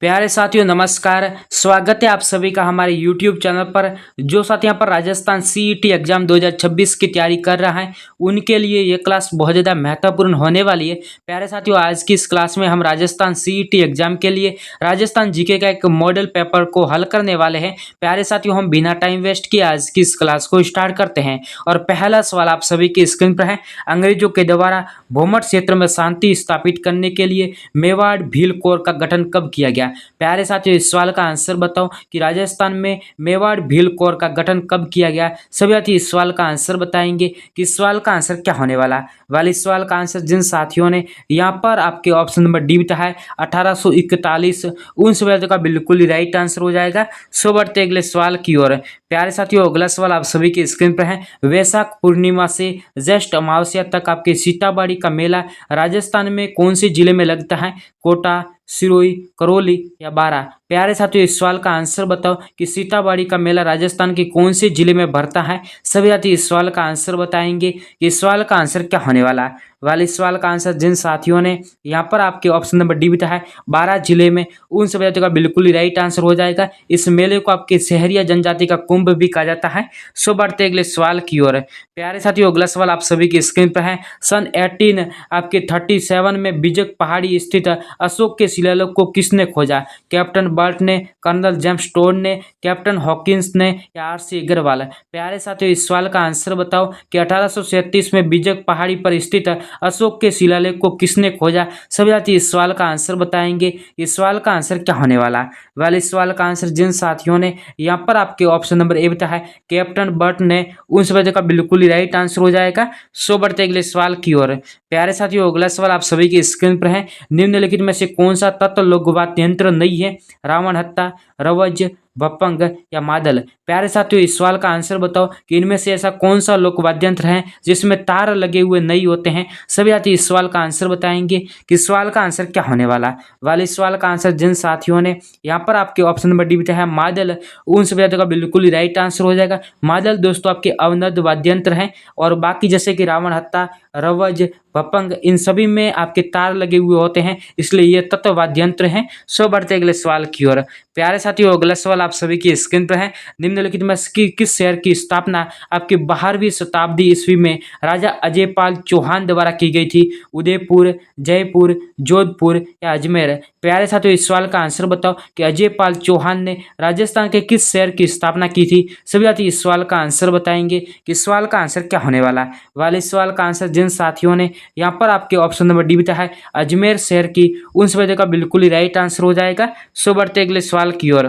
प्यारे साथियों नमस्कार। स्वागत है आप सभी का हमारे YouTube चैनल पर। जो साथी यहाँ पर राजस्थान सीईटी एग्जाम 2026 की तैयारी कर रहा है उनके लिए ये क्लास बहुत ज़्यादा महत्वपूर्ण होने वाली है। प्यारे साथियों आज की इस क्लास में हम राजस्थान सीईटी एग्जाम के लिए राजस्थान जीके का एक मॉडल पेपर को हल करने वाले हैं। प्यारे साथियों हम बिना टाइम वेस्ट किए आज की इस क्लास को स्टार्ट करते हैं। और पहला सवाल आप सभी की स्क्रीन पर है। अंग्रेजों के द्वारा भूमध्य क्षेत्र में शांति स्थापित करने के लिए मेवाड़ भील कोर का गठन कब किया गया। प्यारे साथियों इस सवाल का आंसर बताओ कि राजस्थान में मेवाड़ भील कोर का गठन कब किया गया। सभी साथी इस सवाल का आंसर बताएंगे कि इस सवाल का आंसर क्या होने वाला। इस सवाल का आंसर जिन साथियों ने यहाँ पर आपके ऑप्शन नंबर डी बिता है 1841, उन सभी का बिल्कुल ही राइट आंसर हो जाएगा। सो बढ़ते अगले सवाल की ओर। प्यारे साथियों अगला सवाल आप सभी की स्क्रीन पर है। वैशाख पूर्णिमा से ज्येष्ठ अमावस्या तक आपके सीताबाड़ी का मेला राजस्थान में कौन से जिले में लगता है। कोटा, सिरोही, करौली या बारा। प्यारे साथियों इस सवाल का आंसर बताओ कि सीताबाड़ी का मेला राजस्थान के कौन से जिले में भरता है। सभी साथी इस सवाल का आंसर बताएंगे कि इस सवाल का आंसर क्या होने वाला। इस सवाल का आंसर जिन साथियों ने यहाँ पर आपके ऑप्शन नंबर डी बिता है 12 जिले में, उन सभी साथियों का बिल्कुल ही राइट आंसर हो जाएगा। इस मेले को आपके शहरिया जनजाति का कुंभ भी कहा जाता है। सो बढ़ते अगले सवाल की ओर। प्यारे साथियों अगला सवाल आप सभी की स्क्रीन पर है। सन 1837 में बिजक पहाड़ी स्थित अशोक के शिलालेख को किसने खोजा। कैप्टन बर्ट ने, कर्नल जेम्स टोड ने, कैप्टन हॉकिंस ने या आरसी अग्रवाल। प्यारे साथियों इस सवाल का आंसर बताओ कि 1837 में बिजक पहाड़ी पर स्थित अशोक के शिलालेख को किसने खोजा। सभी साथी इस सवाल का आंसर बताएंगे इस सवाल का आंसर क्या होने वाला। इस सवाल का आंसर जिन साथियों ने यहाँ पर आपके ऑप्शन नंबर ए बताया है कैप्टन बर्ट ने, उन सभी का बिल्कुल ही राइट आंसर हो जाएगा। सो बढ़ते अगले सवाल की ओर। प्यारे साथियों अगला सवाल आप सभी की स्क्रीन पर है। निम्नलिखित में से कौन सा तत्व लघु वाद्य यंत्र नहीं है। रावण हत्ता, रवज, भपंग या मादल। प्यारे साथियों इस सवाल का आंसर बताओ कि इनमें से ऐसा कौन सा लोक वाद्य यंत्र है जिसमें तार लगे हुए नहीं होते हैं। सभी साथी इस सवाल का आंसर बताएंगे कि इस सवाल का आंसर क्या होने वाला। इस सवाल का आंसर जिन साथियों ने यहाँ पर आपके ऑप्शन नंबर डी बिताया है मादल, उन सभी साथियों का बिल्कुल ही राइट आंसर हो जाएगा। मादल दोस्तों आपके अवनद वाद्य यंत्र हैं और बाकी जैसे कि रावण हत्ता, रवज, भपंग इन सभी में आपके तार लगे हुए होते हैं, इसलिए ये तत्व वाद्य यंत्र हैं। सो बढ़ते अगले सवाल की ओर। प्यारे साथियों अगला सवाल आप सभी की स्क्रीन पर है। निम्नलिखित में किस शहर की स्थापना आपकी 12वीं शताब्दी ईस्वी में राजा अजयपाल चौहान द्वारा की गई थी। उदयपुर, जयपुर, जोधपुर या अजमेर। प्यारे साथियों इस सवाल का आंसर बताओ कि अजयपाल चौहान ने राजस्थान के किस शहर की स्थापना की थी। सभी साथी इस सवाल का आंसर बताएंगे कि इस सवाल का आंसर क्या होने वाला। इस सवाल का आंसर जिन साथियों ने यहाँ पर आपके ऑप्शन नंबर डी बिता है अजमेर शहर की, उन सभी का बिल्कुल ही राइट आंसर हो जाएगा। सो बढ़ते अगले सवाल की ओर।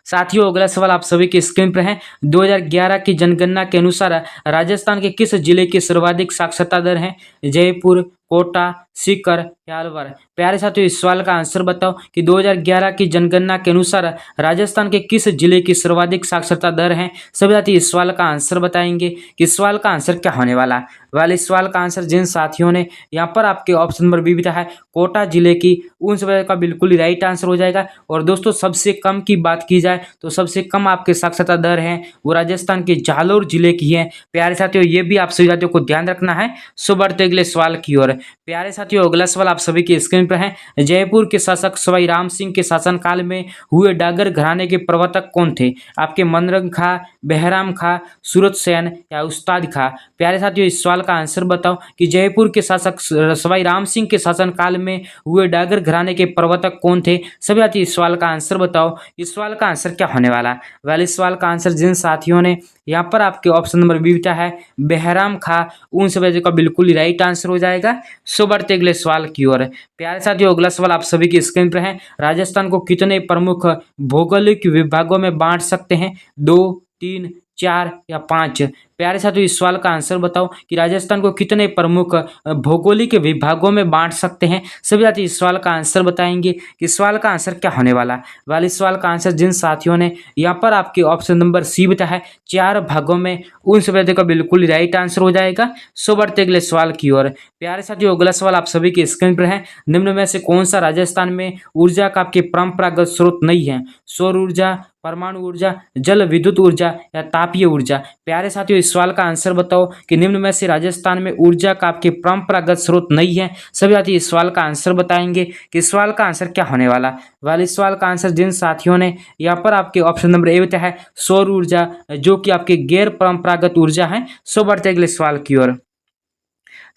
साथियों अगला सवाल आप सभी की स्क्रीन पर है। 2011 की जनगणना के अनुसार राजस्थान के किस जिले की सर्वाधिक साक्षरता दर है। जयपुर, कोटा, सीकर या अलवर। प्यारे साथियों इस सवाल का आंसर बताओ कि 2011 की जनगणना के अनुसार राजस्थान के किस जिले की सर्वाधिक साक्षरता दर है। सभी साथी इस सवाल का आंसर बताएंगे कि इस सवाल का आंसर क्या होने वाला। इस सवाल का आंसर जिन साथियों ने यहाँ पर आपके ऑप्शन नंबर बी बिता है कोटा जिले की, उन सभी का बिल्कुल ही राइट आंसर हो जाएगा। और दोस्तों सबसे कम की बात की जाए तो सबसे कम आपके साक्षरता दर है वो राजस्थान के जालोर जिले की है। प्यारे साथियों ये भी आप सभी साथियों को ध्यान रखना है। सो बढ़ते अगले सवाल की ओर। प्यारे साथियों अगला सवाल आप सभी की स्क्रीन पर है। जयपुर के शासक सवाई राम सिंह के शासनकाल में हुए डागर घराने के प्रवर्तक कौन थे। आपके मनरंग खा, बहराम खा, सूरत सेन या उस्ताद खा। प्यारे साथियों इस सवाल का आंसर बताओ कि जयपुर के शासक सवाई राम सिंह के शासनकाल में हुए डागर घराने के प्रवर्तक कौन थे। सभी साथी इस सवाल का आंसर बताओ इस सवाल का आंसर क्या होने वाला। इस सवाल का आंसर जिन साथियों ने यहाँ पर आपके ऑप्शन नंबर बी बिता है बहराम खा, उन सभी का बिल्कुल ही राइट आंसर हो जाएगा। सो बढ़ते अगले सवाल की ओर। प्यारे साथियों अगला सवाल आप सभी की स्क्रीन पर है। राजस्थान को कितने प्रमुख भौगोलिक विभागों में बांट सकते हैं। 2, 3, 4 या 5। प्यारे साथियों इस सवाल का आंसर बताओ कि राजस्थान को कितने प्रमुख भौगोलिक विभागों में बांट सकते हैं। सभी साथी इस सवाल का आंसर बताएंगे कि इस सवाल का आंसर क्या होने वाला। इस सवाल का आंसर जिन साथियों ने यहाँ पर आपके ऑप्शन नंबर सी बताया है 4 भागों में, उन सभी का बिल्कुल राइट आंसर हो जाएगा। सो बढ़ते अगले सवाल की ओर। प्यारे साथियों अगला सवाल आप सभी की स्क्रीन पर है। निम्न में से कौन सा राजस्थान में ऊर्जा का आपके परंपरागत स्रोत नहीं है। सौर ऊर्जा, परमाणु ऊर्जा, जल विद्युत ऊर्जा या तापीय ऊर्जा। प्यारे साथियों, इस सवाल का आंसर बताओ कि निम्न में से राजस्थान में ऊर्जा का आपके परंपरागत स्रोत नहीं है। सभी साथी इस सवाल का आंसर बताएंगे कि इस सवाल का आंसर क्या होने वाला। वाले इस सवाल का आंसर जिन साथियों ने यहाँ पर आपके ऑप्शन नंबर ए बताया है सौर ऊर्जा, जो कि आपके गैर परंपरागत ऊर्जा है। सो बढ़ते अगले सवाल की ओर।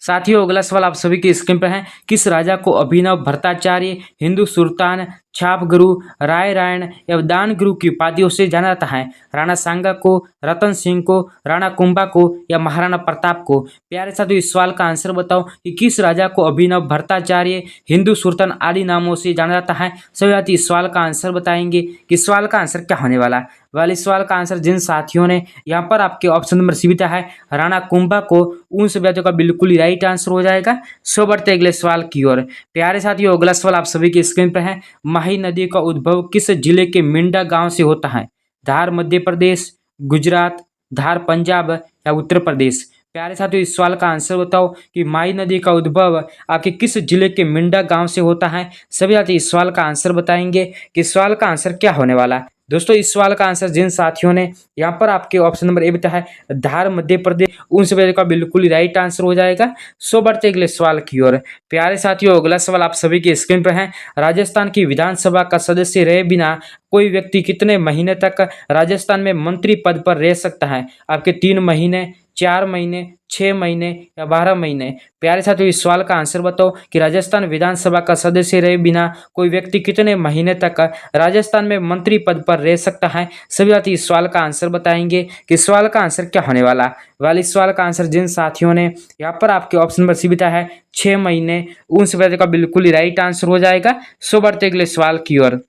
साथियों, अगला सवाल आप सभी की स्क्रीन पर है। किस राजा को अभिनव भट्टाचार्य, हिंदू सुल्तान, छाप गुरु, राय रायण या दान गुरु की उपाधियों से जाना जाता है? राणा सांगा को, रतन सिंह को, राणा कुंभा को या महाराणा प्रताप को? प्यारे साथियों, इस सवाल का आंसर बताओ कि किस राजा को अभिनव भट्टाचार्य, हिंदू सुल्तान आदि नामों से जाना जाता है। सभी साथी इस सवाल का आंसर बताएंगे कि सवाल का आंसर क्या होने वाला। वाले सवाल का आंसर जिन साथियों ने यहाँ पर आपके ऑप्शन नंबर सी बिता है राणा कुंभा को, उन सभी का बिल्कुल ही राइट आंसर हो जाएगा। सो बढ़ते अगले सवाल की ओर। प्यारे साथियों, अगला सवाल आप सभी की स्क्रीन पर है। माही नदी का उद्भव किस जिले के मिंडा गांव से होता है? धार मध्य प्रदेश, गुजरात, धार पंजाब या उत्तर प्रदेश? प्यारे साथियों, इस सवाल का आंसर बताओ कि माही नदी का उद्भव आपके किस जिले के मिंडा गांव से होता है। सभी साथी इस सवाल का आंसर बताएंगे कि सवाल का आंसर क्या होने वाला। दोस्तों, इस सवाल का आंसर जिन साथियों ने यहाँ पर आपके ऑप्शन नंबर ए बताया है धार मध्य प्रदेश, उन सभी का बिल्कुल ही राइट आंसर हो जाएगा। सो बढ़ते अगले सवाल की ओर। प्यारे साथियों, अगला सवाल आप सभी की स्क्रीन पर है। राजस्थान की विधानसभा का सदस्य रहे बिना कोई व्यक्ति कितने महीने तक राजस्थान में मंत्री पद पर रह सकता है? आपके 3 महीने, 4 महीने, 6 महीने या 12 महीने? प्यारे साथियों, इस सवाल का आंसर बताओ कि राजस्थान विधानसभा का सदस्य रहे बिना कोई व्यक्ति कितने महीने तक राजस्थान में मंत्री पद पर रह सकता है। सभी साथी इस सवाल का आंसर बताएंगे कि सवाल का आंसर क्या होने वाला। वाले इस सवाल का आंसर जिन साथियों ने यहाँ पर आपके ऑप्शन नंबर सी बताया है 6 महीने, उन सभी का बिल्कुल ही राइट आंसर हो जाएगा। सो बढ़ते अगले सवाल की ओर।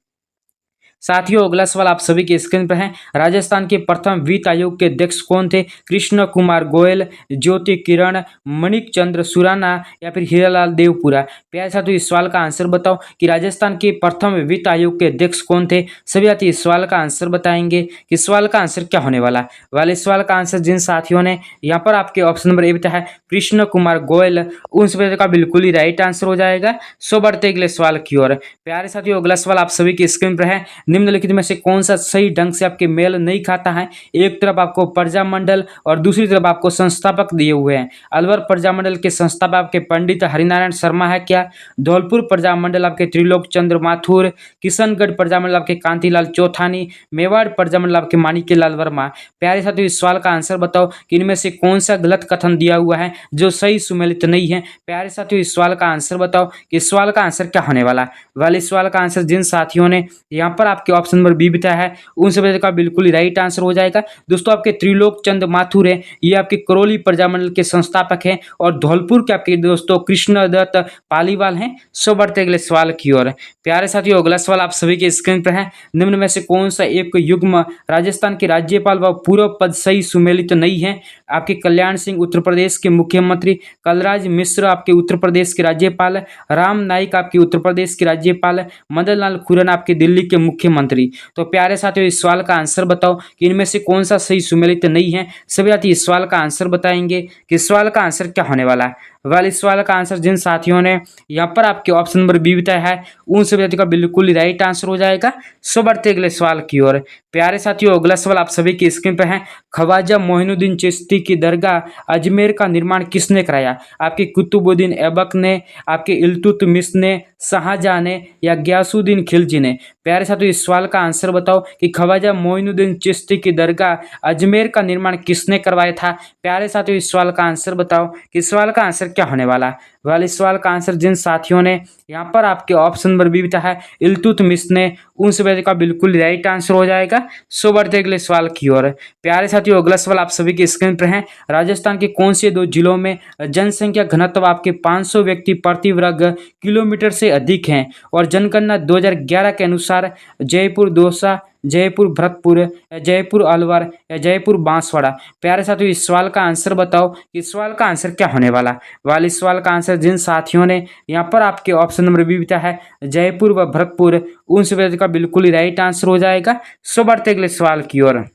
साथियों, अगला सवाल आप सभी की स्क्रीन पर है। राजस्थान के प्रथम वित्त आयोग के अध्यक्ष कौन थे? कृष्ण कुमार गोयल, ज्योति किरण, मणिक चंद्र सुराना या फिर हीरालाल देवपुरा? प्यारे साथियों, इस सवाल का आंसर बताओ कि राजस्थान के प्रथम वित्त आयोग के अध्यक्ष कौन थे। सभी साथी इस सवाल का आंसर बताएंगे कि सवाल का आंसर क्या होने वाला। वाले सवाल का आंसर जिन साथियों ने यहाँ पर आपके ऑप्शन नंबर ए बताया है कृष्ण कुमार गोयल, उन सभी का बिल्कुल ही राइट आंसर हो जाएगा। सो बढ़ते अगले सवाल की ओर। प्यारे साथियों, अगला सवाल आप सभी की स्क्रीन पर है। निम्नलिखित में से कौन सा सही ढंग से आपके मेल नहीं खाता है? एक तरफ आपको प्रजामंडल और दूसरी तरफ आपको संस्थापक दिए हुए हैं। अलवर प्रजामंडल के संस्थापक आपके पंडित हरिनारायण शर्मा है क्या? धौलपुर प्रजामंडल आपके त्रिलोक चंद्र माथुर, किशनगढ़ प्रजामंडल आपके कांतिलाल चौथानी, मेवाड़ प्रजामंडल आपके माणिक्यलाल वर्मा? प्यारे साथियों, इस सवाल का आंसर बताओ कि इनमें से कौन सा गलत कथन दिया हुआ है जो सही सुमेलित नहीं है। प्यारे साथियों, इस सवाल का आंसर बताओ कि इस सवाल का आंसर क्या होने वाला। वाले सवाल का आंसर जिन साथियों ने यहाँ पर आपके ऑप्शन नंबर बी बताया है उन सभी का बिल्कुल ही राइट आंसर हो जाएगा। दोस्तों, आपके त्रिलोक चंद माथुर है, ये आपके करौली प्रजामंडल के संस्थापक हैं और धौलपुर के आपके दोस्तों कृष्णदत्त पालीवाल हैं। सो बढ़ते अगले सवाल की ओर। प्यारे साथियों, अगला सवाल आप सभी के स्क्रीन पर है। निम्न में से कौन सा एक युग्म राजस्थान के राज्यपाल व पूर्व पद सही सुमेलित नहीं है? आपके कल्याण सिंह उत्तर प्रदेश के मुख्यमंत्री, कलराज मिश्र आपके उत्तर प्रदेश के राज्यपाल, राम नाईक आपके उत्तर प्रदेश के राज्यपाल, मदन लाल खुराना आपके दिल्ली के मुख्यमंत्री? तो प्यारे साथियों, इस सवाल का आंसर बताओ कि इनमें से कौन सा सही सुमेलित नहीं है। सभी साथी इस सवाल का आंसर बताएंगे कि सवाल का आंसर क्या होने वाला है। वाले सवाल का आंसर जिन साथियों ने यहाँ पर आपके ऑप्शन नंबर बी बताया है उन सभी साथियों का बिल्कुल ही राइट आंसर हो जाएगा। सो बढ़ते अगले सवाल की ओर। प्यारे साथियों, अगला सवाल आप सभी की स्क्रीन पर है। ख्वाजा मोइनुद्दीन चिश्ती की दरगाह अजमेर का निर्माण किसने कराया? आपके कुतुबुद्दीन ऐबक ने, आपके इल्तुतमिश ने, शाहजहां ने या गयासुद्दीन खिलजी ने? प्यारे साथियों, इस सवाल का आंसर बताओ कि ख्वाजा मोइनुद्दीन चिश्ती की दरगाह अजमेर का निर्माण किसने करवाया था। प्यारे साथियों, इस सवाल का आंसर बताओ कि सवाल का आंसर क्या होने वाला। वाले सवाल का आंसर जिन साथियों ने यहाँ पर आपके ऑप्शन नंबर बी बताया है इल्तुतमिश ने, उन सभी का बिल्कुल राइट आंसर हो जाएगा। सो बढ़ते अगले सवाल की ओर। प्यारे साथियों, अगला सवाल आप सभी की स्क्रीन पर है। राजस्थान के कौन से 2 जिलों में जनसंख्या घनत्व आपके 500 व्यक्ति प्रति वर्ग किलोमीटर से अधिक हैं और जनगणना 2011 के अनुसार जयपुर दौसा, जयपुर भरतपुर या जयपुर अलवर या जयपुर बांसवाड़ा? प्यारे साथियों, इस सवाल का आंसर बताओ कि सवाल का आंसर क्या होने वाला। वाले सवाल का आंसर जिन साथियों ने यहाँ पर आपके ऑप्शन नंबर बी बताया है जयपुर व भरतपुर, उन सभी का बिल्कुल ही राइट आंसर हो जाएगा। सो बढ़ते अगले सवाल की ओर।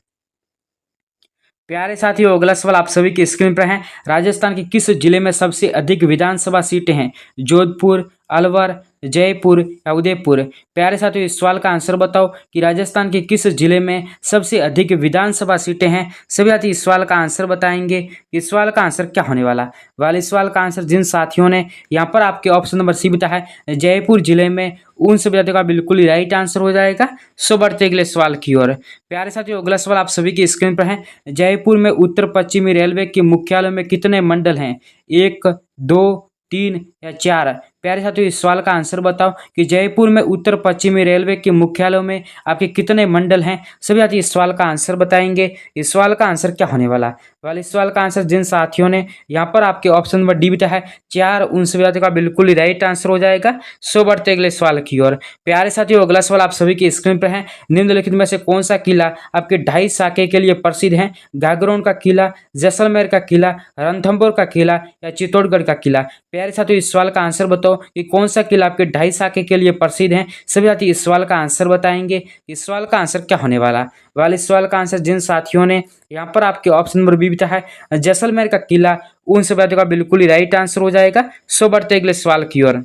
प्यारे साथियों, अगला सवाल आप सभी की स्क्रीन पर है। राजस्थान के किस जिले में सबसे अधिक विधानसभा सीटें हैं? जोधपुर, अलवर, जयपुर या उदयपुर। प्यारे साथियों, इस सवाल का आंसर बताओ कि राजस्थान के किस जिले में सबसे अधिक विधानसभा सीटें हैं। सभी साथी इस सवाल का आंसर बताएंगे। इस सवाल का आंसर क्या होने वाला। वाले सवाल का आंसर जिन साथियों ने यहाँ पर आपके ऑप्शन नंबर सी बताया है जयपुर जिले में, उन सभी साथियों का बिल्कुल ही राइट आंसर हो जाएगा। सो बढ़ते अगले सवाल की ओर। प्यारे साथियों, अगला सवाल आप सभी की स्क्रीन पर है। जयपुर में उत्तर पश्चिमी रेलवे के मुख्यालय में कितने मंडल हैं। 1, 2, 3 या 4। प्यारे साथियों, इस सवाल का आंसर बताओ कि जयपुर में उत्तर पश्चिमी रेलवे के मुख्यालयों में आपके कितने मंडल हैं। सभी साथी इस सवाल का आंसर बताएंगे। इस सवाल का आंसर क्या होने वाला। वाले इस सवाल का आंसर जिन साथियों ने यहाँ पर आपके ऑप्शन नंबर डी बताया है 4, उन सभी साथियों का बिल्कुल ही राइट आंसर हो जाएगा। सो बढ़ते अगले सवाल की ओर। प्यारे साथियों, अगला सवाल आप सभी की स्क्रीन पर है। निम्नलिखित में से कौन सा किला आपके 2.5 साके के लिए प्रसिद्ध है। गागरोन का किला, जैसलमेर का किला, रणथंभौर का किला या चित्तौड़गढ़ का किला। प्यारे साथियों, इस सवाल का आंसर बताओ कि कौन सा किला आपके 2.5 साके के लिए प्रसिद्ध है। सभी साथी इस सवाल का आंसर बताएंगे। इस सवाल का आंसर क्या होने वाला। वाले इस सवाल का आंसर जिन साथियों ने यहाँ पर आपके ऑप्शन नंबर बी बताया है जैसलमेर का किला, उन सभी साथियों का बिल्कुल ही राइट आंसर हो जाएगा। सो बढ़ते अगले सवाल की ओर।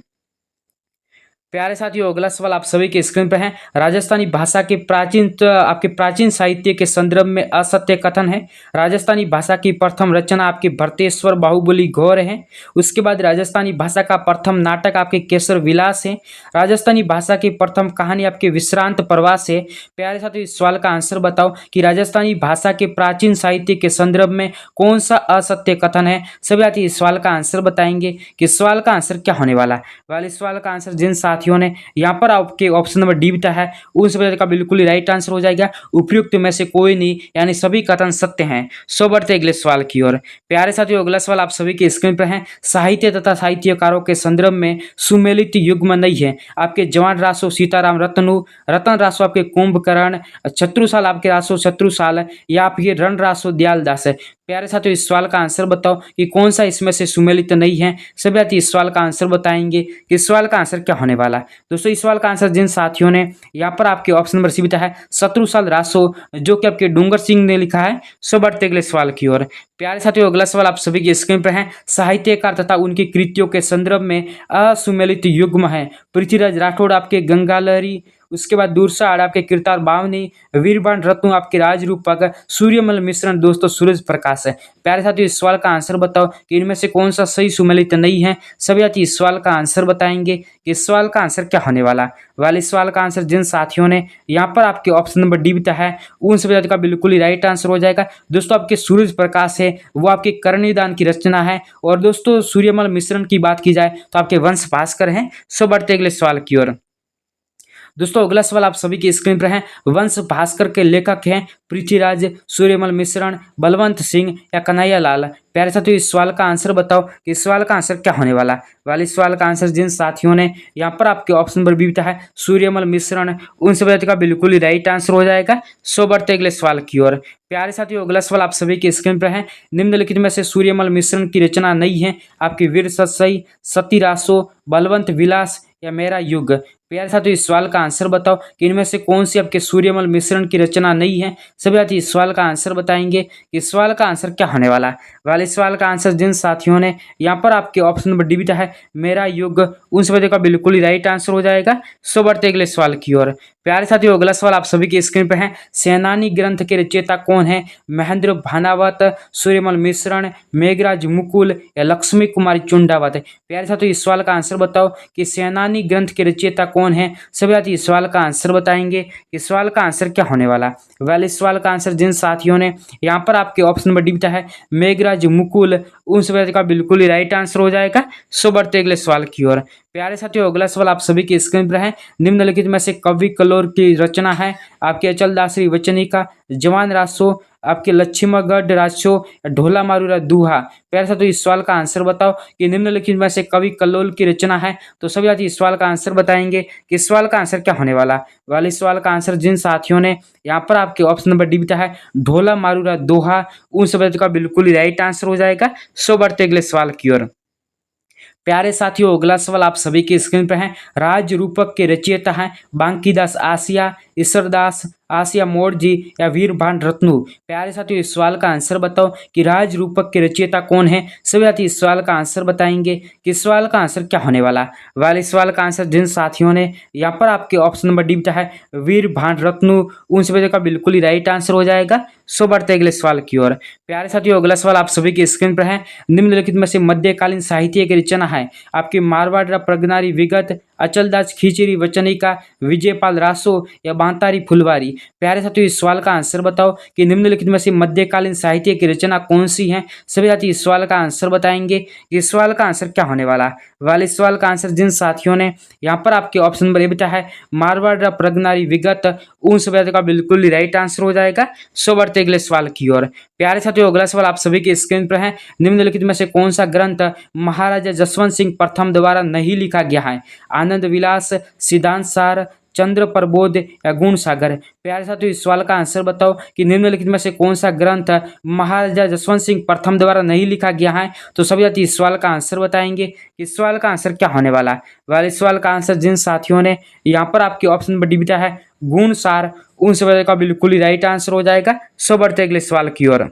प्यारे साथियों, अगला सवाल आप सभी के स्क्रीन पर है। राजस्थानी भाषा के आपके प्राचीन साहित्य के संदर्भ में असत्य कथन है। राजस्थानी भाषा की प्रथम रचना आपके भरतेश्वर बाहुबली गौर है। उसके बाद राजस्थानी भाषा का प्रथम नाटक आपके केसर विलास है। राजस्थानी भाषा की प्रथम कहानी आपके विश्रांत प्रवास है। प्यारे साथियों, इस सवाल का आंसर बताओ कि राजस्थानी भाषा के प्राचीन साहित्य के संदर्भ में कौन सा असत्य कथन है। सभी साथी इस सवाल का आंसर बताएंगे कि सवाल का आंसर क्या होने वाला। वाले सवाल का आंसर जिन साथियों ने यहाँ पर आपके ऑप्शन नंबर डी बताया है उन सभी का बिल्कुल ही राइट आंसर हो जाएगा। उपयुक्त में से कोई नहीं, यानी सभी कथन सत्य हैं। सो बढ़ते अगले सवाल की ओर। प्यारे साथियों, अगला सवाल आप सभी की स्क्रीन पर है। साहित्य तथा साहित्यकारों के संदर्भ में सुमेलित युग्म नहीं है। आपके जवान रासो सीताराम रत्नु, रतन रासो आपके कुंभकर्ण, छत्रुसाल आपके रासो छत्रुसाल या आपके रण रासो दयालदास है। प्यारे साथियों, इस सवाल का आंसर बताओ कि कौन सा इसमें से सुमेलित नहीं है। सभी साथी इस सवाल का आंसर बताएंगे कि इस सवाल का आंसर क्या होने वाला। दोस्तों, इस सवाल का आंसर जिन साथियों ने यहाँ पर आपके ऑप्शन नंबर सी बताया है शत्रुसाल रासो, जो कि आपके डूंगर सिंह ने लिखा है। सो बढ़ते अगले सवाल की ओर। प्यारे साथियों, अगला सवाल आप सभी की स्क्रीन पर है। साहित्यकार तथा उनकी कृतियों के संदर्भ में असुमेलित युग्म है। पृथ्वीराज राठौड़ आपके गंगालहरी, उसके बाद दूरसाड़ आपके किरतार बावनी, वीरबाण रत्नु आपके राजरूपक, सूर्यमल मिश्रण दोस्तों सूरज प्रकाश है। प्यारे साथियों, इस सवाल का आंसर बताओ कि इनमें से कौन सा सही सुमेलित नहीं है। सभी साथी इस सवाल का आंसर बताएंगे कि इस सवाल का आंसर क्या होने वाला। वाले सवाल का आंसर जिन साथियों ने यहाँ पर आपके ऑप्शन नंबर डी बताया है उन सभी साथियों का बिल्कुल ही राइट आंसर हो जाएगा। दोस्तों, आपके सूरज प्रकाश है वो आपके करनीदान की रचना है। और दोस्तों, सूर्यमल मिश्रण की बात की जाए तो आपके वंश भास्कर हैं। सो बढ़ते अगले सवाल की ओर। दोस्तों, अगला सवाल आप सभी की स्क्रीन पर है। वंश भास्कर के लेखक हैं पृथ्वीराज, सूर्यमल मिश्रण, बलवंत सिंह या कन्हैया लाल। प्यारे साथियों, इस सवाल का आंसर बताओ कि इस सवाल का आंसर क्या होने वाला। वाले सवाल का आंसर जिन साथियों ने यहाँ पर आपके ऑप्शन नंबर बी बताया है सूर्यमल मिश्रण, उन सभी साथियों का बिल्कुल ही राइट आंसर हो जाएगा। सो बढ़ते अगले सवाल की ओर। प्यारे साथियों, अगला सवाल आप सभी की स्क्रीन पर है। निम्नलिखित में से सूर्यमल मिश्रण की रचना नहीं है। आपकी वीर सतसई, सती रासो, बलवंत विलास या मेरा युग। प्यारे साथियों, इस सवाल का आंसर बताओ कि इनमें से कौन सी आपके सूर्यमल मिश्रण की रचना नहीं है। सभी साथी इस सवाल का आंसर बताएंगे कि इस सवाल का आंसर क्या होने वाला। वाले सवाल का आंसर जिन साथियों ने यहाँ पर आपके ऑप्शन नंबर डी बताया है मेरा युग, उन सभी का बिल्कुल ही राइट आंसर हो जाएगा। सो बढ़ते अगले सवाल की ओर। प्यारे साथियों, अगला सवाल आप सभी की स्क्रीन पर है। सेनानी ग्रंथ के रचयिता कौन है। महेंद्र भानावत, सूर्यमल मिश्रण, मेघराज मुकुल या लक्ष्मी कुमारी चुंडावत। प्यारे साथियों, इस सवाल का आंसर बताओ कि सेनानी ग्रंथ के रचयिता कौन है। सभी साथी इस सवाल का आंसर बताएंगे। इस सवाल का आंसर क्या होने वाला। वाले सवाल का आंसर जिन साथियों ने यहाँ पर आपके ऑप्शन नंबर डी बताया है मेघराज मुकुल, उन सभी का बिल्कुल ही राइट आंसर हो जाएगा। सो बढ़ते अगले सवाल की ओर। प्यारे साथियों, अगला सवाल आप सभी की स्क्रीन पर है। निम्नलिखित में से कवि कलोर की रचना है आपके अचलदासरी वचनी का जवान रासो, आपके लक्ष्मगढ़ रासो, ढोला मारूरा दूहा। प्यारे साथियों, इस सवाल का आंसर बताओ कि निम्नलिखित में से कवि कलोल की रचना है। तो सभी साथी इस सवाल का आंसर बताएंगे कि इस सवाल का आंसर क्या होने वाला। वाले सवाल का आंसर जिन साथियों ने यहाँ पर आपके ऑप्शन नंबर डी बताया है ढोला मारूरा दोहा, उन सभी का बिल्कुल ही राइट आंसर हो जाएगा। सो बढ़ते अगले सवाल की ओर। प्यारे साथियों, अगला सवाल आप सभी की स्क्रीन पर है। राज रूपक के रचयिता हैं बांकीदास आसिया, ईश्वरदास, आसिया मोड़जी या वीरभान रत्नू। प्यारे साथियों, इस सवाल का आंसर बताओ कि राज रूपक के रचयिता कौन है। सभी साथी इस सवाल का आंसर बताएंगे कि इस सवाल का आंसर क्या होने वाला। वाले सवाल का आंसर जिन साथियों ने यहाँ पर आपके ऑप्शन नंबर डी है वीरभान रत्नू, उन सभी का बिल्कुल ही राइट आंसर हो जाएगा। सो बढ़ते अगले सवाल की ओर। प्यारे साथियों, अगला सवाल आप सभी की स्क्रीन पर है। निम्नलिखित में से मध्यकालीन साहित्य की रचना है आपकी मारवाड़ प्रगनारी विगत, अचलदास खींचरी वचनिका, विजयपाल रासो या बांतारी फुलवारी। प्यारे साथियों, इस सवाल का आंसर बताओ कि निम्नलिखित में से मध्यकालीन साहित्य की रचना कौन सी है। सभी साथी इस सवाल का आंसर बताएंगे कि इस सवाल का आंसर क्या होने वाला। वाले सवाल का आंसर जिन साथियों ने यहाँ पर आपके ऑप्शन नंबर ए बेटा है मारवाड़ प्रगनारी विगत, उन सभी का बिल्कुल ही राइट आंसर हो जाएगा। सो बढ़ते अगले सवाल की ओर। प्यारे साथियों, अगला सवाल आप सभी के स्क्रीन पर है। निम्नलिखित में से कौन सा ग्रंथ महाराजा जसवंत सिंह प्रथम द्वारा नहीं लिखा गया है। आनंद विलास, सिद्धांत सार, चंद्र प्रबोध या गुण सागर। प्यारे साथियों, इस सवाल का आंसर बताओ कि निम्नलिखित में से कौन सा ग्रंथ महाराजा जसवंत सिंह प्रथम द्वारा नहीं लिखा गया है। तो सभी साथी इस सवाल का आंसर बताएंगे कि इस सवाल का आंसर क्या होने वाला। वाले सवाल का आंसर जिन साथियों ने यहाँ पर आपके ऑप्शन नंबर डी बेटा है गुण सार, उन सभी का बिल्कुल ही राइट आंसर हो जाएगा। सो बढ़ते अगले सवाल की ओर।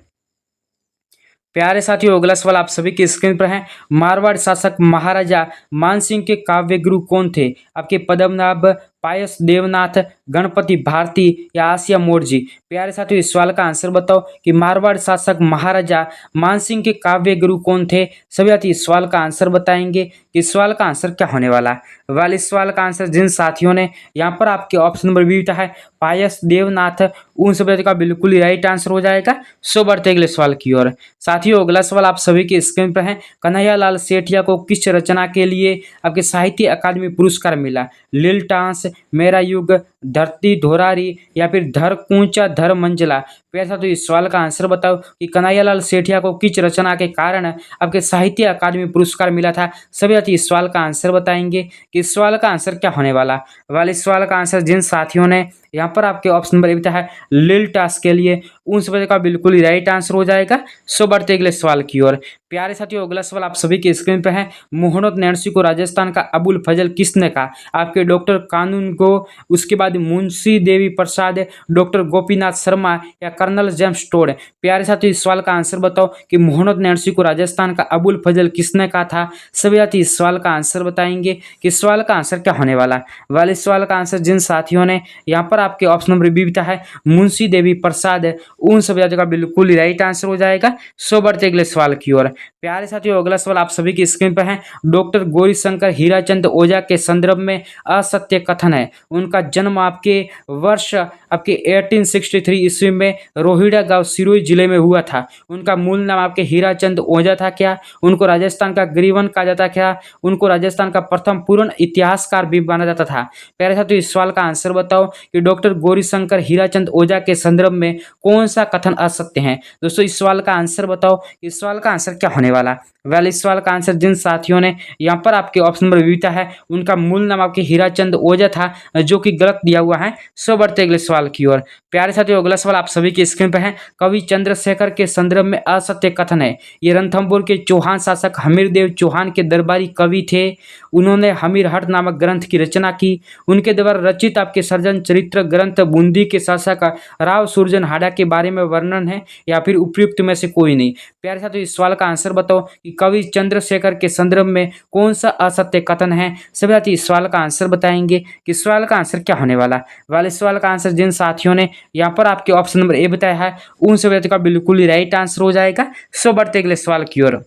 प्यारे साथियों, अगला सवाल आप सभी की स्क्रीन पर है। मारवाड़ शासक महाराजा मानसिंह के काव्य गुरु कौन थे। आपके पद्मनाभ, पायस देवनाथ, गणपति भारती या आसिया मोड़जी। प्यारे साथियों, इस सवाल का आंसर बताओ कि मारवाड़ शासक महाराजा मानसिंह के काव्य गुरु कौन थे। सभी साथी इस सवाल का आंसर बताएंगे कि इस सवाल का आंसर क्या होने वाला। वाले सवाल का आंसर जिन साथियों ने यहाँ पर आपके ऑप्शन नंबर बी है पायस देवनाथ, उन सभी का बिल्कुल ही राइट आंसर हो जाएगा। सो बढ़ते अगले सवाल की ओर। साथियों, अगला सवाल आप सभी के स्क्रीन पर है। कन्हैयालाल सेठिया को किस रचना के लिए आपके साहित्य अकादमी पुरस्कार मिला। लिलटांस, मेरा युग, धरती धोरारी या फिर धर कूंचा धर मंजला। पैसा तो इस सवाल का आंसर बताओ कि कन्हैयालाल सेठिया को किस रचना के कारण आपके साहित्य अकादमी पुरस्कार मिला था। सभी साथी इस सवाल का आंसर बताएंगे कि इस सवाल का आंसर क्या होने वाला। वाले सवाल का आंसर जिन साथियों ने यहाँ पर आपके ऑप्शन नंबर एक है लिल टास्क के लिए, उन सभी का बिल्कुल ही राइट आंसर हो जाएगा। सो बढ़ते अगले सवाल की ओर। प्यारे साथियों, अगला सवाल आप सभी के स्क्रीन पर है। मोहम्मद नैन्सी को राजस्थान का अबुल फजल किसने कहा। आपके डॉक्टर कानून को, उसके बाद मुंशी देवी प्रसाद, डॉक्टर गोपीनाथ शर्मा या कर्नल जेम्स टोड। प्यारे साथियों, इस सवाल का आंसर बताओ कि मोहम्मद नैन्सी को राजस्थान का अबुल फजल किसने कहा था। सभी साथी इस सवाल का आंसर बताएंगे कि इस सवाल का आंसर क्या होने वाला। वाले सवाल का आंसर जिन साथियों ने यहाँ पर आपके ऑप्शन नंबर बी बिता है मुंशी देवी प्रसाद, उन सभी साथियों का बिल्कुल ही राइट आंसर हो जाएगा। सो बढ़ते अगले सवाल की ओर। प्यारे साथियों, अगला सवाल आप सभी की स्क्रीन पर है। डॉक्टर गौरीशंकर हीराचंद ओझा के संदर्भ में असत्य कथन है। उनका जन्म आपके वर्ष आपके 1863 ईस्वी में रोहिड़ा गांव सिरोही जिले में हुआ था। उनका मूल नाम आपके हीराचंद ओझा था क्या। उनको राजस्थान का ग्रीवन कहा जाता क्या। उनको राजस्थान का प्रथम पूर्ण इतिहासकार भी माना जाता था। प्यारे साथियों, इस सवाल का आंसर बताओ कि डॉक्टर गौरीशंकर हीराचंद ओझा के संदर्भ में कौन सा कथन असत्य है। दोस्तों, इस सवाल का आंसर बताओ, इस सवाल का आंसर क्या होने वाला। वेल, इस सवाल का आंसर जिन साथियों ने यहाँ पर आपके ऑप्शन नंबर बीता है, उनका मूल नाम आपके हीराचंद ओझा था, जो कि गलत दिया हुआ है। सो बढ़ते अगले सवाल की ओर। प्यारे साथियों, अगला सवाल आप सभी की स्क्रीन पर है। कवि चंद्रशेखर के संदर्भ में असत्य कथन है। ये रणथंभौर के चौहान शासक हमीरदेव चौहान के दरबारी कवि थे। उन्होंने हमीरहट नामक ग्रंथ की रचना की। उनके द्वारा रचित आपके सर्जन चरित्र ग्रंथ बूंदी के शासक राव सुरजन हाड़ा के बारे में वर्णन है या फिर उपयुक्त में से कोई नहीं। प्यारे साथियों, इस सवाल का आंसर बताओ कि कवि चंद्रशेखर के संदर्भ में कौन सा असत्य कथन है। सभी साथी इस सवाल का आंसर बताएंगे कि सवाल का आंसर क्या होने वाला। वाले सवाल का आंसर जिन साथियों ने यहाँ पर आपके ऑप्शन नंबर ए बताया है, उन सभी का बिल्कुल ही राइट आंसर हो जाएगा। सो बढ़ते अगले सवाल की ओर।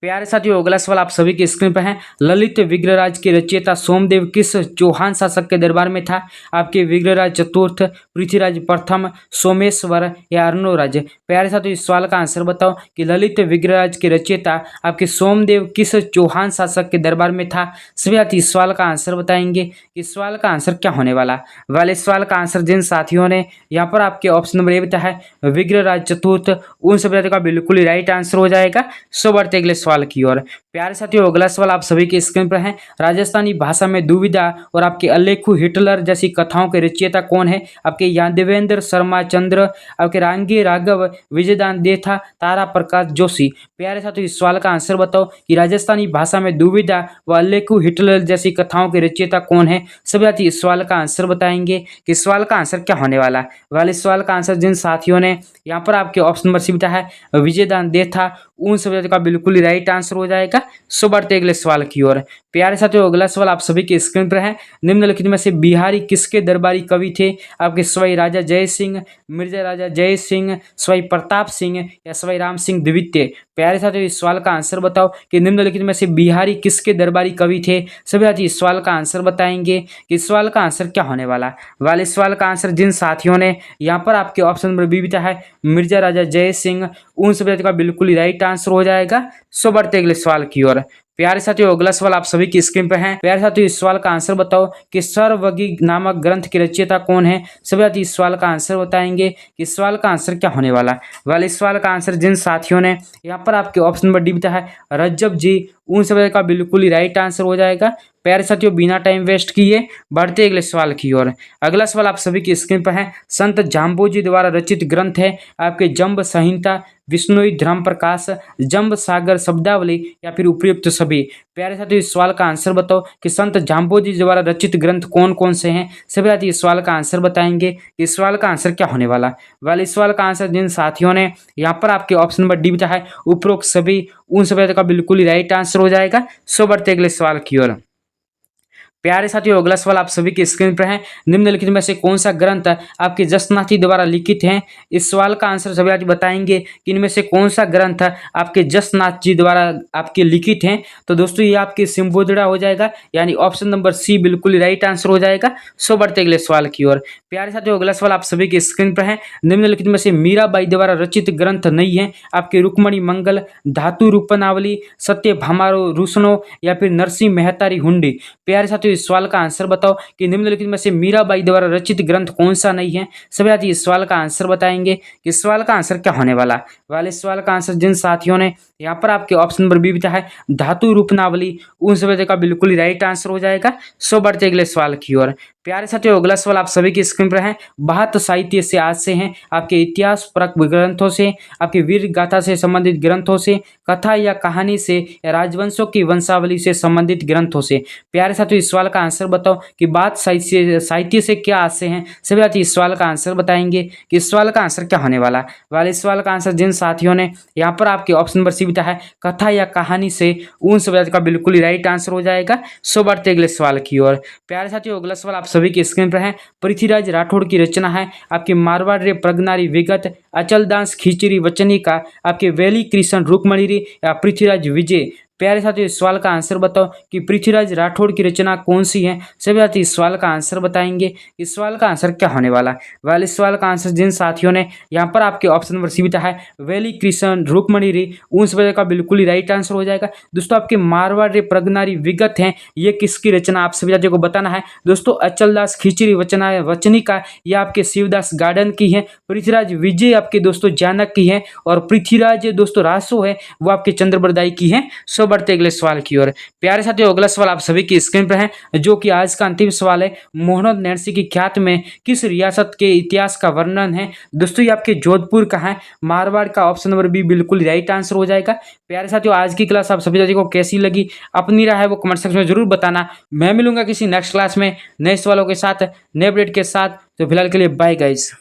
प्यारे साथियों, अगला सवाल आप सभी की स्क्रीन पर है। ललित विग्रहराज के रचयिता सोमदेव किस चौहान शासक के दरबार में था। आपके विग्रहराज चतुर्थ, पृथ्वीराज प्रथम, सोमेश्वर या अर्णोराज। प्यारे साथियों, इस सवाल का आंसर बताओ कि ललित विग्रहराज के रचयिता आपके सोमदेव किस चौहान शासक के दरबार में था। सभी साथी इस सवाल का आंसर बताएंगे कि इस सवाल का आंसर क्या होने वाला। वाले सवाल का आंसर जिन साथियों ने यहाँ पर आपके ऑप्शन नंबर ए बताया है विग्रहराज चतुर्थ, उन सभी का बिल्कुल ही राइट आंसर हो जाएगा। सो बढ़ते अगले सवाल की ओर। प्यारे साथियों, अगला सवाल आप सभी की स्क्रीन पर है। राजस्थानी भाषा में दुविधा और आपके अलेखु हिटलर जैसी कथाओं के रचयिता कौन है? आपके यादवेंद्र शर्मा चंद्र, आपके रांगी राघव, विजयदान देथा, तारा प्रकाश जोशी। प्यारे साथियों, इस सवाल का आंसर बताओ कि राजस्थानी भाषा में दुविधा व अलेखु हिटलर जैसी कथाओं के रचयिता कौन है? सभी साथी इस सवाल का आंसर बताएंगे कि इस सवाल का आंसर क्या होने वाला है। वाले सवाल का आंसर जिन साथियों ने यहाँ पर आपके ऑप्शन नंबर सी बिता है विजयदान देथा, उन सभी का बिल्कुल ही राइट आंसर हो जाएगा। सो बढ़ते अगले सवाल की ओर। प्यारे साथियों, अगला सवाल आप सभी के स्क्रीन पर है। निम्नलिखित में से बिहारी किसके दरबारी कवि थे? आपके सवाई राजा जय सिंह, मिर्जा राजा जय सिंह, सवाई प्रताप सिंह या सवाई राम सिंह द्वितीय। प्यारे साथियों, इस सवाल का आंसर बताओ कि निम्नलिखित में से बिहारी किसके दरबारी कवि थे? सभी साथी इस सवाल का आंसर बताएंगे कि इस सवाल का आंसर क्या होने वाला। वाले सवाल का आंसर जिन साथियों ने यहाँ पर आपके ऑप्शन नंबर बी बिता है मिर्जा राजा जय सिंह, उन सभी का बिल्कुल ही राइट आंसर हो जाएगा। सो बढ़ते अगले सवाल की ओर। प्यारे साथियों, अगला सवाल आप सभी की स्क्रीन पर है। प्यारे साथियों, इस सवाल का आंसर बताओ कि सर्वगी नामक ग्रंथ के रचयिता कौन है? सभी साथी इस सवाल का आंसर बताएंगे कि इस सवाल का आंसर क्या होने वाला। वाले इस सवाल का आंसर जिन साथियों ने यहाँ पर आपके ऑप्शन नंबर डी बिता है रज्जब जी, उन सभी का बिल्कुल ही राइट आंसर हो जाएगा। प्यारे साथियों, बिना टाइम वेस्ट किए बढ़ते अगले सवाल की ओर। अगला सवाल आप सभी की स्क्रीन पर है। संत जाम्बोजी द्वारा रचित ग्रंथ है आपके जंब संहिता, विष्णुई धर्म प्रकाश, जंब सागर शब्दावली या फिर उपयुक्त सभी। प्यारे साथियों, इस सवाल का आंसर बताओ कि संत जाम्बोजी द्वारा रचित ग्रंथ कौन कौन से हैं? सभी साथी इस सवाल का आंसर बताएंगे। इस सवाल का आंसर क्या होने वाला। वाले इस सवाल का आंसर जिन साथियों ने यहाँ पर आपके ऑप्शन नंबर डी बिता है उपरोक्त सभी, उन सभी का बिल्कुल ही राइट आंसर हो जाएगा। सो बढ़ते अगले सवाल की ओर। प्यारे साथियों, अगला सवाल आप सभी की स्क्रीन पर है। निम्नलिखित में से कौन सा ग्रंथ आपके जसनाथी द्वारा लिखित है? इस सवाल का आंसर सभी आज बताएंगे कि इनमें से कौन सा ग्रंथ आपके जसनाथ जी द्वारा आपके लिखित हैं। तो दोस्तों, ये आपके सिंबोधड़ा हो जाएगा, यानी ऑप्शन नंबर सी बिल्कुल ही राइट आंसर हो जाएगा। सो बढ़ते अगले सवाल की ओर। प्यारे साथियों, अगला सवाल आप सभी की स्क्रीन पर है। निम्नलिखित में से मीराबाई द्वारा रचित ग्रंथ नहीं है आपके रुक्मणी मंगल, धातु रूपनावली, सत्य भामारो रुसनो या फिर नरसिंह मेहतारी हुंडी। प्यारे साथियों, इस सवाल का आंसर बताओ कि निम्नलिखित में से मीराबाई द्वारा रचित ग्रंथ कौन सा नहीं है। सभी साथी इस सवाल का आंसर बताएंगे कि इस सवाल का आंसर क्या होने वाला। वाले सवाल का आंसर जिन साथियों ने यहाँ पर आपके ऑप्शन नंबर बी बिता है धातु रूपनावली, उन सभी का बिल्कुल ही राइट आंसर हो जाएगा। सो बढ़ते अगले सवाल की ओर। प्यारे साथियों, अगला सवाल आप सभी की स्क्रीन पर है। बात साहित्य से आज से हैं आपके इतिहास परक ग्रंथों से, आपके वीर गाथा से संबंधित ग्रंथों से, कथा या कहानी से या राजवंशों की वंशावली से संबंधित ग्रंथों से। प्यारे साथियों, इस सवाल का आंसर बताओ कि बात साहित्य से क्या आज से हैं। सभी साथी इस सवाल का आंसर बताएंगे कि इस सवाल का आंसर क्या होने वाला। वाले सवाल का आंसर जिन साथियों ने यहाँ पर आपके ऑप्शन नंबर सी बिता है कथा या कहानी से, उन सभी का बिल्कुल ही राइट आंसर हो जाएगा। सो बढ़ते अगले सवाल की ओर। प्यारे साथियों, अगला सवाल आप सभी की स्क्रीन पर है। पृथ्वीराज राठौड़ की रचना है आपके मारवाड़ रे प्रगनारी विगत, अचल दास खिचड़ी वचनी का, आपके वैली कृष्ण रुक्मणी या पृथ्वीराज विजय। प्यारे साथियों, इस सवाल का आंसर बताओ कि पृथ्वीराज राठौड़ की रचना कौन सी है। सभी साथी इस सवाल का आंसर बताएंगे। इस सवाल का आंसर क्या होने वाला। वाले सवाल का आंसर जिन साथियों ने यहाँ पर आपके ऑप्शन नंबर सी बिता है वैली कृष्ण रुक्मणी री, उन सभी का बिल्कुल ही राइट आंसर हो जाएगा। दोस्तों, आपके मारवाड़ रे प्रगनारी विगत हैं, ये किसकी रचना आप सभी साथियों को बताना है। दोस्तों, अचल दास खिचड़ी वचनी का, ये आपके शिवदास गार्डन की है। पृथ्वीराज विजय आपके दोस्तों जानक की है, और पृथ्वीराज दोस्तों रासो है वो आपके चंद्रबरदाई की है। सो बढ़ते अगले सवाल की ओर। प्यारे साथियों, अगला सवाल आप सभी की स्क्रीन पर है, जो कि आज का अंतिम सवाल है। मोहम्मद नरसी की ख्यात में किस रियासत के इतिहास का वर्णन है। दोस्तों, ये आपके जोधपुर का है। मारवाड़ का ऑप्शन नंबर बी बिल्कुल राइट आंसर हो जाएगा। प्यारे साथियों, आज की क्लास आप सभी साथियों को कैसी लगी, अपनी राय है वो कमेंट सेक्शन में जरूर बताना। मैं मिलूंगा किसी नेक्स्ट क्लास में नए सवालों के साथ, नए अपडेट के साथ। तो फिलहाल के लिए बाय गाइस।